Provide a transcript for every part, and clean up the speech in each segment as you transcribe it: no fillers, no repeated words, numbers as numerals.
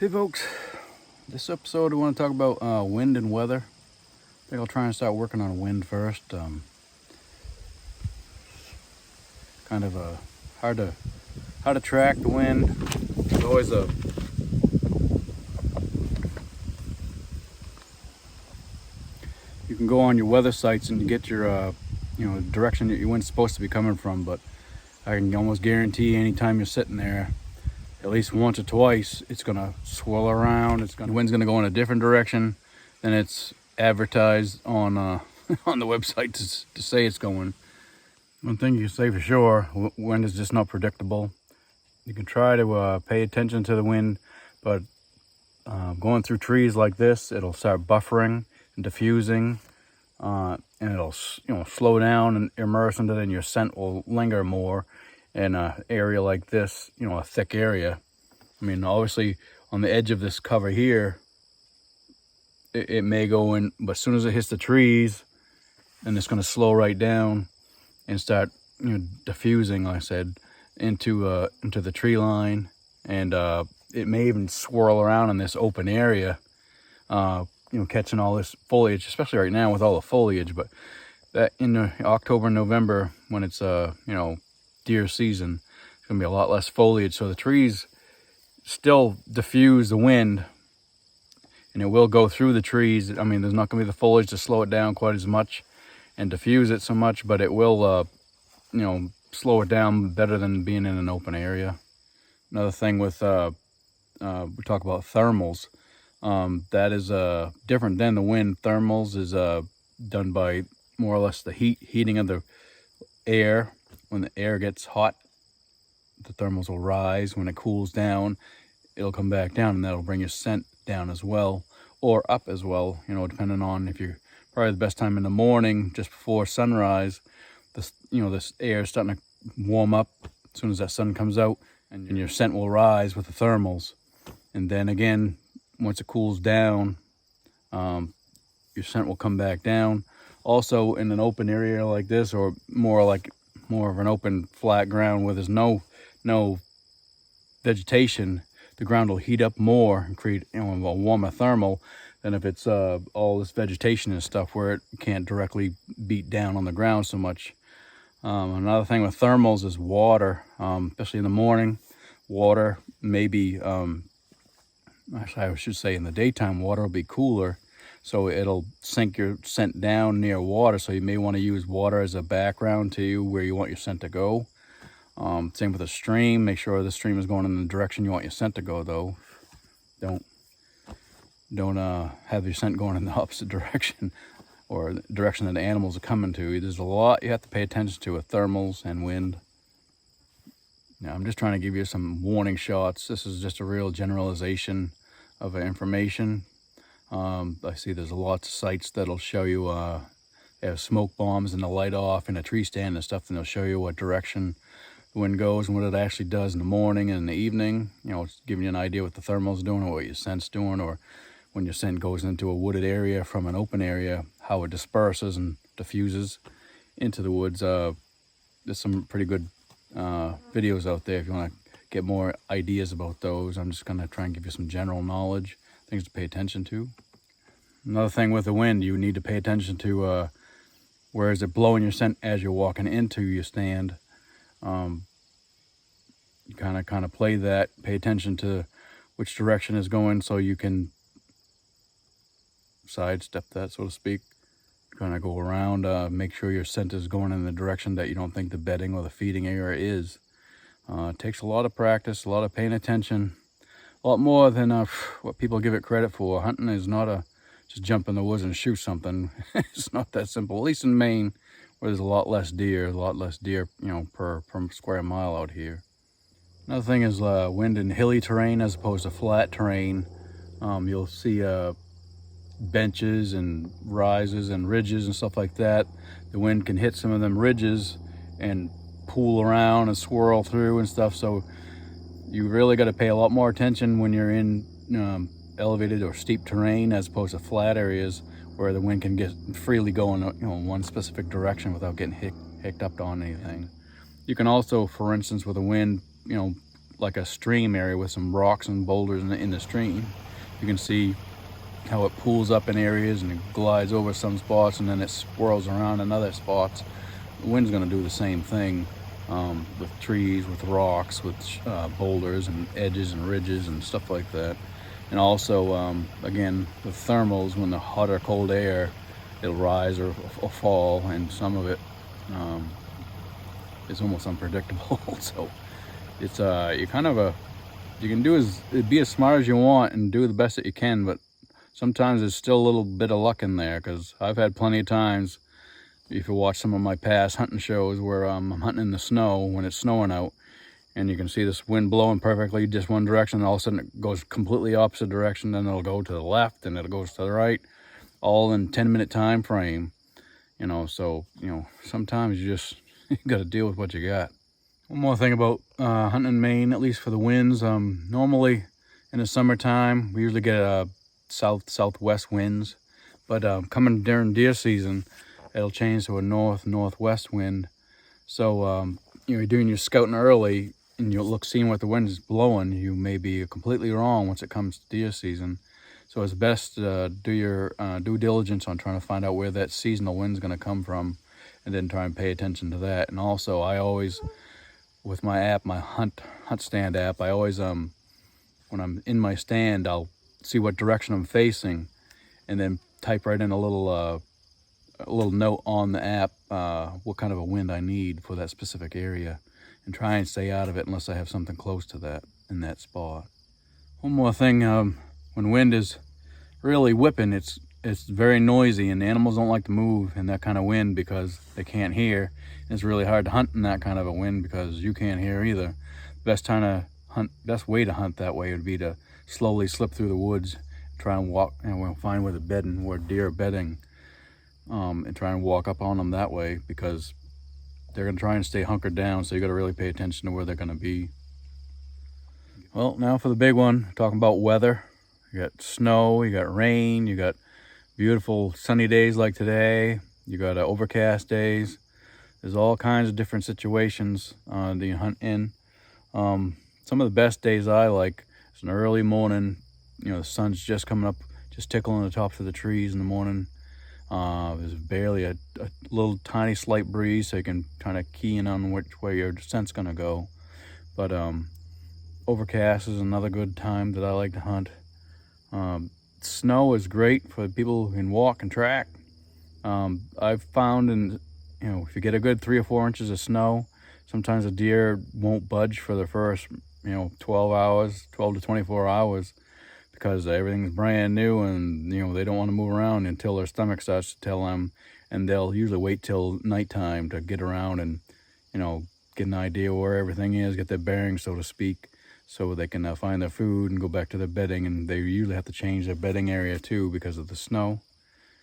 Hey folks, this episode I want to talk about wind and weather. I think I'll try and start working on wind first. Kind of hard to track the wind. There's always you can go on your weather sites and get your direction that your wind's supposed to be coming from, but I can almost guarantee anytime you're sitting there, at least once or twice, it's gonna swirl around. The wind's gonna go in a different direction than it's advertised on on the website to say it's going. One thing you can say for sure, wind is just not predictable. You can try to pay attention to the wind, but going through trees like this, it'll start buffering and diffusing, and it'll slow down and immerse, and then your scent will linger more in an area like this, a thick area. I mean, obviously on the edge of this cover here, it may go in, but as soon as it hits the trees, then it's going to slow right down and start, diffusing, like I said, into the tree line, and it may even swirl around in this open area, catching all this foliage, especially right now with all the foliage. But that in October, November, when it's deer season, it's gonna be a lot less foliage, so the trees still diffuse the wind, and it will go through the trees. I mean, there's not gonna be the foliage to slow it down quite as much and diffuse it so much, but it will slow it down better than being in an open area. Another thing with we talk about thermals, that is different than the wind. Thermals is done by more or less the heating of the air. When the air gets hot, the thermals will rise. When it cools down, it'll come back down, and that'll bring your scent down as well, or up as well, depending on if you're probably the best time in the morning, just before sunrise. This air is starting to warm up as soon as that sun comes out, and your scent will rise with the thermals. And then again, once it cools down, your scent will come back down. Also, in an open area like this, or more of an open flat ground where there's no vegetation, the ground will heat up more and create a warmer thermal than if it's all this vegetation and stuff where it can't directly beat down on the ground so much. Another thing with thermals is water, especially in the morning. Water may be, actually I should say in the daytime, water will be cooler, so it'll sink your scent down near water. So you may want to use water as a background to where you want your scent to go. Same with a stream. Make sure the stream is going in the direction you want your scent to go, though. Don't have your scent going in the opposite direction, or the direction that the animals are coming to. There's a lot you have to pay attention to with thermals and wind. Now, I'm just trying to give you some warning shots. This is just a real generalization of information. I see there's lots of sites that'll show you they have smoke bombs and the light off in a tree stand and stuff, and they'll show you what direction the wind goes and what it actually does in the morning and in the evening. It's giving you an idea what the thermal's doing or what your scent's doing, or when your scent goes into a wooded area from an open area, how it disperses and diffuses into the woods. There's some pretty good videos out there if you want to get more ideas about those. I'm just going to try and give you some general knowledge, things to pay attention to. Another thing with the wind, you need to pay attention to where is it blowing your scent as you're walking into your stand. You kind of play that, pay attention to which direction is going, so you can sidestep that, so to speak. Kind of go around, make sure your scent is going in the direction that you don't think the bedding or the feeding area is. It takes a lot of practice, a lot of paying attention, a lot more than what people give it credit for. Hunting is not just jump in the woods and shoot something. It's not that simple, at least in Maine, where there's a lot less deer, per square mile out here. Another thing is wind in hilly terrain as opposed to flat terrain. You'll see benches and rises and ridges and stuff like that. The wind can hit some of them ridges and pool around and swirl through and stuff, so you really got to pay a lot more attention when you're in elevated or steep terrain as opposed to flat areas where the wind can get freely go in one specific direction without getting hicked up on anything. You can also, for instance, with the wind, like a stream area with some rocks and boulders in the stream. You can see how it pools up in areas and it glides over some spots, and then it swirls around in other spots. The wind's going to do the same thing with trees, with rocks, with boulders and edges and ridges and stuff like that. And also, again, with thermals, when the hot or cold air, it'll rise or fall, and some of it is almost unpredictable. So it's you can be as smart as you want and do the best that you can, but sometimes there's still a little bit of luck in there, because I've had plenty of times, if you watch some of my past hunting shows, where I'm hunting in the snow when it's snowing out, and you can see this wind blowing perfectly just one direction, and all of a sudden it goes completely opposite direction, then it'll go to the left and it goes to the right, all in 10-minute time frame. So sometimes you just you got to deal with what you got. One more thing about hunting in Maine, at least for the winds, normally in the summertime we usually get southwest winds, but coming during deer season, it'll change to a northwest wind. So you're doing your scouting early, and you'll seeing what the wind is blowing, you may be completely wrong once it comes to deer season. So it's best to do your due diligence on trying to find out where that seasonal wind's going to come from, and then try and pay attention to that. And also, I always, with my app, my hunt stand app, I always when I'm in my stand, I'll see what direction I'm facing, and then type right in a little note on the app what kind of a wind I need for that specific area, and try and stay out of it unless I have something close to that in that spot. One more thing, when wind is really whipping, it's very noisy, and the animals don't like to move in that kind of wind because they can't hear. It's really hard to hunt in that kind of a wind because you can't hear either. Best way to hunt that way would be to slowly slip through the woods, try and walk, and we'll find where deer are bedding, and try and walk up on them that way, because they're going to try and stay hunkered down, so you got to really pay attention to where they're going to be. Well, now for the big one, talking about weather. You got snow, you got rain, you got beautiful sunny days like today, you got overcast days. There's all kinds of different situations that you hunt in. Some of the best days I like is an early morning. The sun's just coming up, just tickling the tops of the trees in the morning. There's barely a little tiny slight breeze, so you can kind of key in on which way your scent's gonna go. But overcast is another good time that I like to hunt. Snow is great for people who can walk and track. I've found, if you get a good 3 or 4 inches of snow, sometimes a deer won't budge for the first 12 to 24 hours, because everything's brand new, and they don't want to move around until their stomach starts to tell them, and they'll usually wait till nighttime to get around and get an idea where everything is, get their bearings, so to speak, so they can find their food and go back to their bedding. And they usually have to change their bedding area too because of the snow.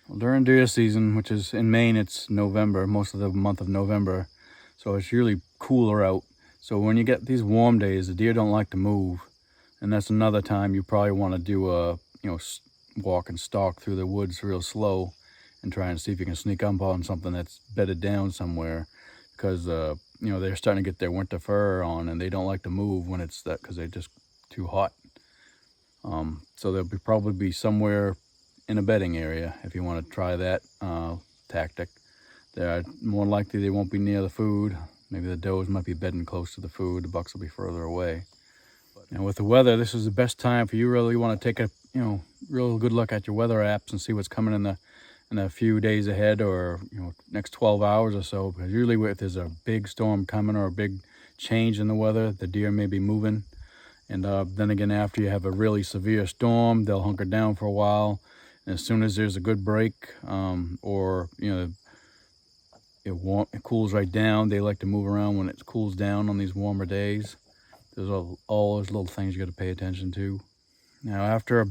Well, during deer season, which is in Maine, it's November, most of the month of November, so it's really cooler out. So when you get these warm days, the deer don't like to move, and that's another time you probably want to do a walk and stalk through the woods real slow, and try and see if you can sneak up on something that's bedded down somewhere, because they're starting to get their winter fur on, and they don't like to move when it's that, because they're just too hot. So they'll probably be somewhere in a bedding area if you want to try that tactic. They're more likely they won't be near the food. Maybe the does might be bedding close to the food. The bucks will be further away. And with the weather, this is the best time for you. Really want to take a real good look at your weather apps and see what's coming in a few days ahead, or next 12 hours or so. Because usually if there's a big storm coming or a big change in the weather, the deer may be moving. And then again, after you have a really severe storm, they'll hunker down for a while. And as soon as there's a good break, or it cools right down, they like to move around when it cools down on these warmer days. There's all those little things you got to pay attention to. Now, after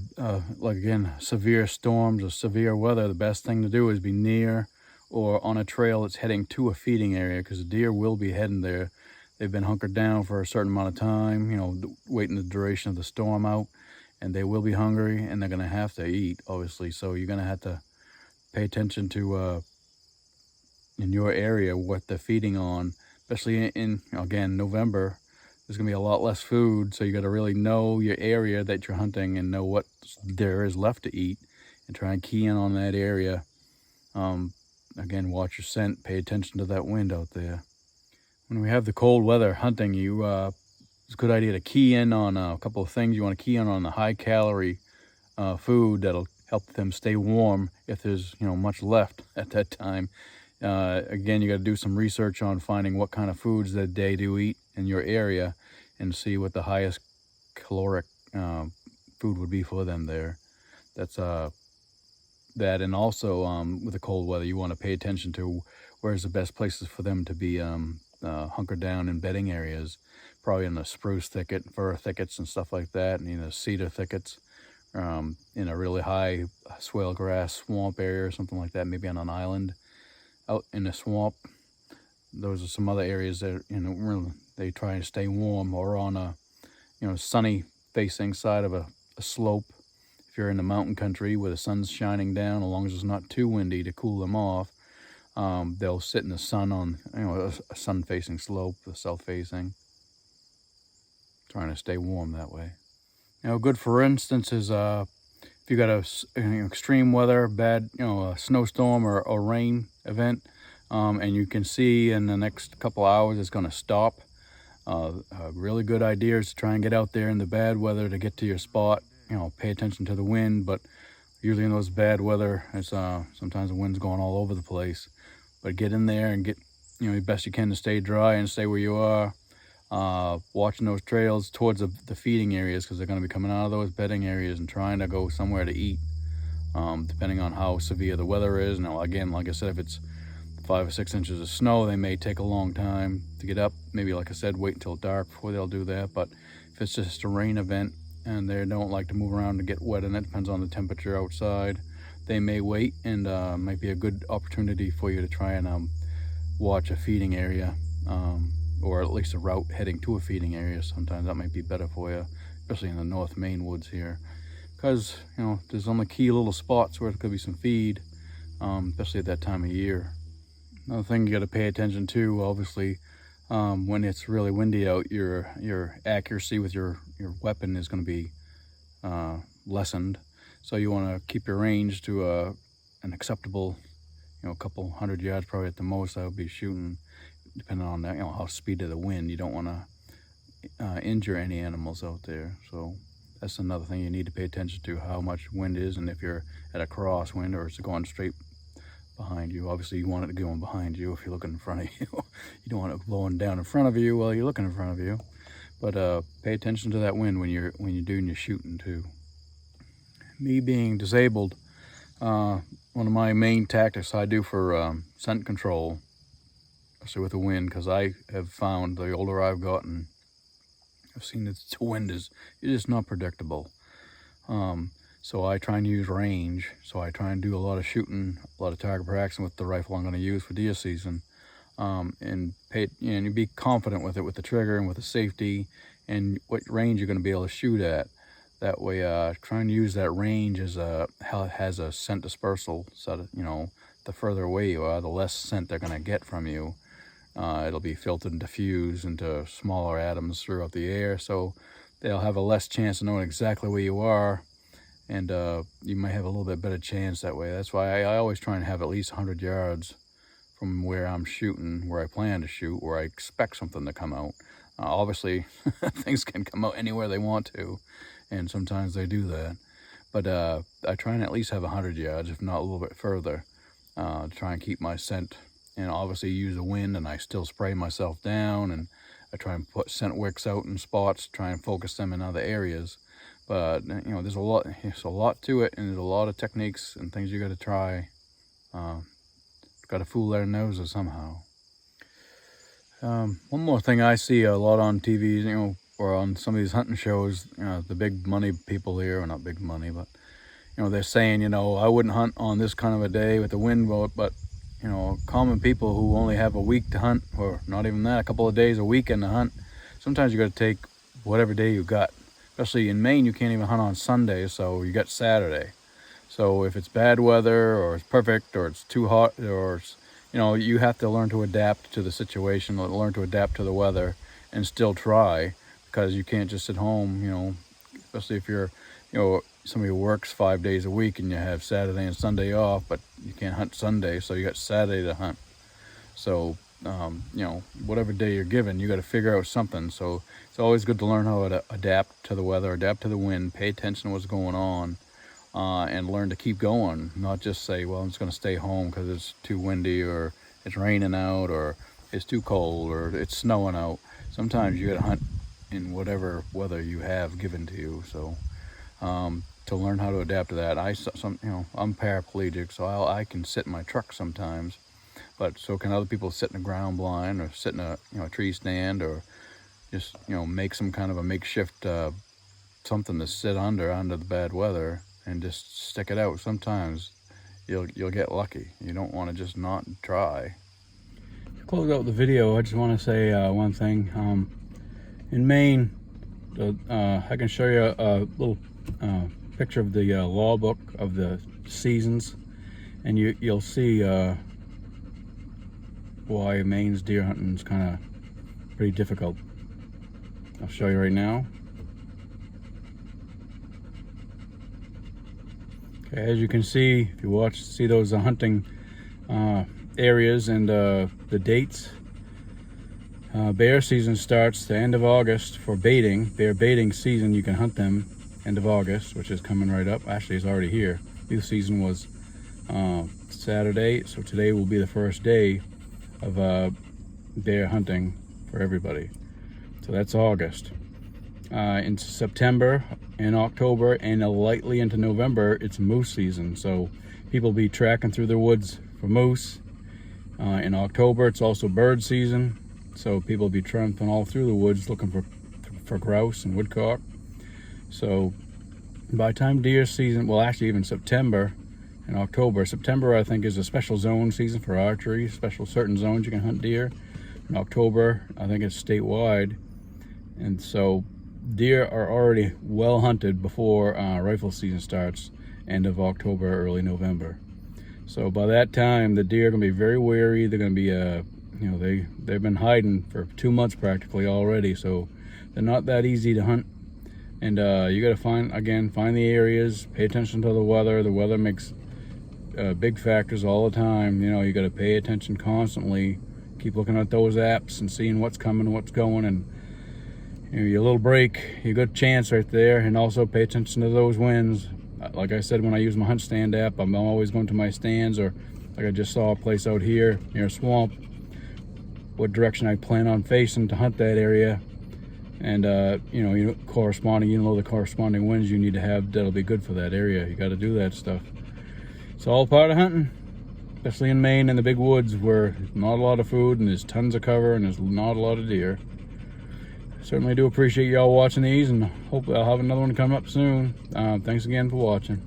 severe storms or severe weather, the best thing to do is be near or on a trail that's heading to a feeding area, because the deer will be heading there. They've been hunkered down for a certain amount of time, waiting the duration of the storm out, and they will be hungry, and they're going to have to eat, obviously. So you're going to have to pay attention to, in your area, what they're feeding on, especially in again, November. there's gonna be a lot less food. So you got to really know your area that you're hunting and know what there is left to eat, and try and key in on that area. Again, watch your scent, pay attention to that wind out there. When we have the cold weather hunting, it's a good idea to key in on a couple of things. You want to key in on the high calorie food that'll help them stay warm if there's much left at that time. Again, you got to do some research on finding what kind of foods that they do eat in your area, and see what the highest caloric food would be for them there. That's that. And also with the cold weather, you want to pay attention to where's the best places for them to be hunkered down in bedding areas. Probably in the spruce thicket, fir thickets and stuff like that, and cedar thickets, in a really high swale grass swamp area or something like that, maybe on an island out in the swamp. Those are some other areas that really they try to stay warm, or on a sunny facing side of a slope. If you're in the mountain country where the sun's shining down, as long as it's not too windy to cool them off, they'll sit in the sun on a sun facing slope, the south facing, trying to stay warm that way. Good for instance is if you got extreme weather, bad, a snowstorm or a rain event, and you can see in the next couple hours it's going to stop. A really good idea is to try and get out there in the bad weather to get to your spot. Pay attention to the wind, but usually in those bad weather, it's sometimes the wind's going all over the place. But get in there and get the best you can to stay dry and stay where you are. Watching those trails towards the feeding areas, because they're going to be coming out of those bedding areas and trying to go somewhere to eat, depending on how severe the weather is. Now again, like I said, if it's 5 or 6 inches of snow, they may take a long time to get up. Maybe, like I said, wait until dark before they'll do that. But if it's just a rain event and they don't like to move around to get wet, and it depends on the temperature outside, they may wait, and might be a good opportunity for you to try and watch a feeding area, or at least a route heading to a feeding area. Sometimes that might be better for you, especially in the North Maine woods here, because there's only key little spots where there could be some feed, especially at that time of year. Another thing you got to pay attention to, obviously, when it's really windy out, your accuracy with your weapon is going to be lessened. So you want to keep your range to an acceptable, a couple 100 yards probably at the most. I would be shooting, depending on that, how speed of the wind. You don't want to injure any animals out there. So that's another thing you need to pay attention to, how much wind is, and if you're at a crosswind or it's going straight behind you. Obviously you want it to go in behind you if you're looking in front of you. You don't want it blowing down in front of you while you're looking in front of you. But pay attention to that wind when you're doing your shooting too. Me being disabled, one of my main tactics I do for scent control, especially with the wind, because I have found the older I've gotten, I've seen that the wind is just not predictable. So I try and use range. So I try and do a lot of shooting, a lot of target practicing with the rifle I'm going to use for deer season, and be confident with it, with the trigger and with the safety and what range you're going to be able to shoot at. That way, try and use that range as how it has a scent dispersal. So that, the further away you are, the less scent they're going to get from you. It'll be filtered and diffused into smaller atoms throughout the air, so they'll have a less chance of knowing exactly where you are. And you might have a little bit better chance that way. That's why I always try and have at least 100 yards from where I'm shooting, where I plan to shoot, where I expect something to come out. Obviously, things can come out anywhere they want to, and sometimes they do that. But I try and at least have 100 yards, if not a little bit further, to try and keep my scent. And obviously use the wind, and I still spray myself down, and I try and put scent wicks out in spots, try and focus them in other areas. But there's a lot to it, and there's a lot of techniques and things you got to try. Got to fool their noses somehow. One more thing I see a lot on TV, or on some of these hunting shows, the big money people here, or not big money, but they're saying, I wouldn't hunt on this kind of a day with the wind, but common people who only have a week to hunt, or not even that, a couple of days, a weekend to hunt. Sometimes you got to take whatever day you got. Especially in Maine, you can't even hunt on Sunday, so you got Saturday. So if it's bad weather, or it's perfect, or it's too hot, or it's, you have to learn to adapt to the situation, learn to adapt to the weather, and still try. because you can't just sit home, you know, especially if you're, you know, somebody who works 5 days a week and you have Saturday and Sunday off, but you can't hunt Sunday, so you got Saturday to hunt. So, you know, whatever day you're given, you got to figure out something. So it's always good to learn how to adapt to the weather, adapt to the wind, pay attention to what's going on, and learn to keep going, not just say, well, I'm just going to stay home because it's too windy, or it's raining out, or it's too cold, or it's snowing out. Sometimes you got to hunt in whatever weather you have given to you. So to learn how to adapt to that, you know, I'm paraplegic, so I can sit in my truck sometimes, but so can other people sit in a ground blind, or sit in a, you know, a tree stand, or just, you know, make some kind of a makeshift something to sit under the bad weather and just stick it out. Sometimes you'll get lucky. You don't want to just not try. To close out the video, I just want to say one thing. In Maine, I can show you a little picture of the law book of the seasons, and you'll see why Maine's deer hunting is kind of pretty difficult. I'll show you right now. Okay, as you can see, if you see those hunting areas and the dates. Bear season starts the end of August for baiting. Bear baiting season, you can hunt them end of August, which is coming right up. Actually, it's already here. Youth season was Saturday, so today will be the first day of bear hunting for everybody. So that's August. In September and October and lightly into November, it's moose season. So people will be tracking through the woods for moose. In October, it's also bird season. So people will be tramping all through the woods looking for grouse and woodcock. So by the time deer season, well, actually even September and October. September, I think, is a special zone season for archery. Special certain zones you can hunt deer. In October, I think it's statewide. And so deer are already well hunted before rifle season starts, end of October, early November. So by that time, the deer are going to be very wary. They're going to be, you know, they've been hiding for 2 months practically already, so they're not that easy to hunt. And you got to find the areas, pay attention to the weather. The weather makes big factors all the time. You know, you got to pay attention constantly. Keep looking at those apps and seeing what's coming, what's going, and you know, your little break, you got a chance right there. And also pay attention to those winds. Like I said, when I use my hunt stand app, I'm always going to my stands, or like I just saw a place out here near a swamp, what direction I plan on facing to hunt that area. And you know, the corresponding winds you need to have that'll be good for that area. You got to do that stuff. It's all part of hunting, especially in Maine in the big woods where there's not a lot of food and there's tons of cover and there's not a lot of deer. Certainly do appreciate y'all watching these, and hopefully I'll have another one come up soon. Thanks again for watching.